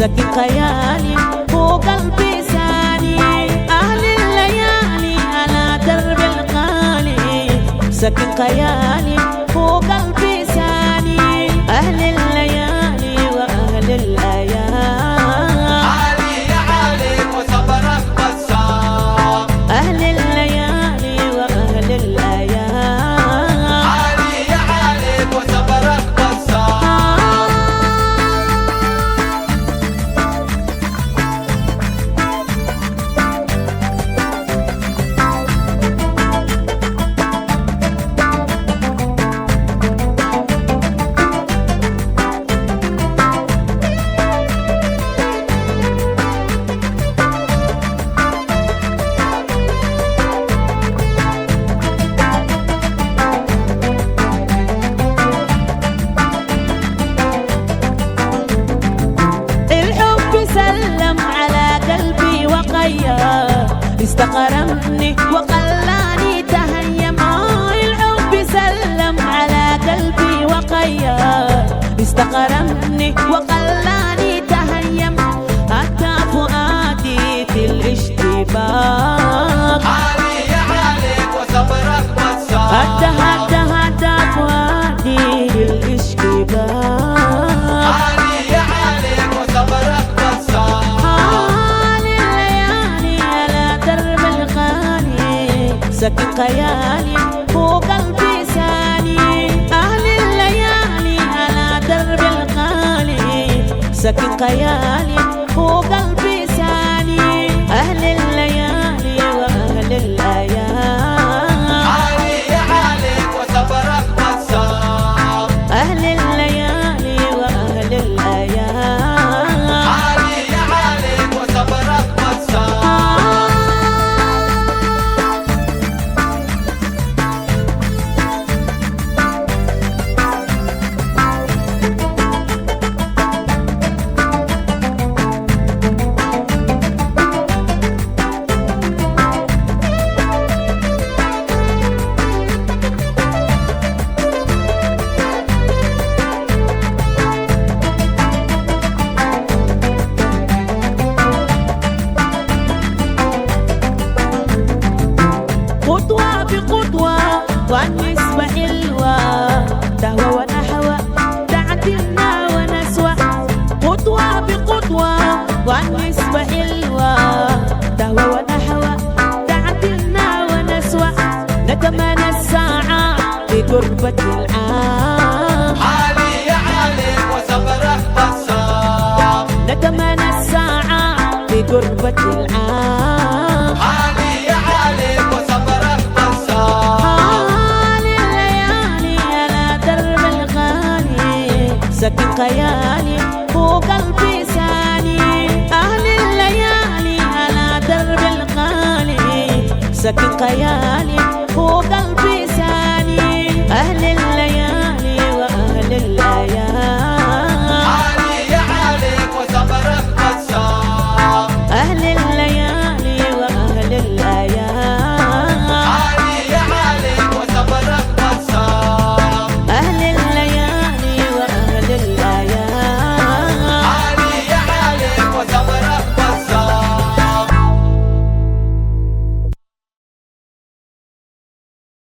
سكن خيالي وقلبي ثاني. أهل الليالي على درب الغالي، سكن خيالي وقلبي ثاني. أهل الليالي وأهل الأيام، علي عليك وصبرك بسام. أهل الليالي وأهل الأيام، علي عليك وصبرك بسام. سلم على قلبي وقيا، استغرمني وخلاني تهيم. الحب سلم على قلبي وقيا، استغرمني وخلاني تهيم. أتى فؤادي في الاشتباك، علي عليك وصبرك بسام. أتى فؤادي في الاشتباك. علي عليك وصبرك بسام. سكن خيالي وقلبي ثاني. أهل الليالي على درب الغالي، سكن خيالي وقلبي ثاني. أهل الليالي وأهل الأيام، علي عليك وصبرك بسام. أهل الليالي وأهل الأيام، علي عليك وصبرك بسام. خطوة بخطوة والنسبة حلوة، تهوى ونحوى تعدلنا ونسوى. خطوة بخطوة والنسبة حلوة، تهوى ونحوى تعدلنا ونسوى. نتمنى الساعة في قربة العام، علي عليك وصبرك بسام. نتمنى الساعة في قربة العام. علي عليك وصبرك بسام. الليالي على درب الغالي، سكن خيالي وقلبي ثاني. أهل الليالي على درب الغالي، سكن خيالي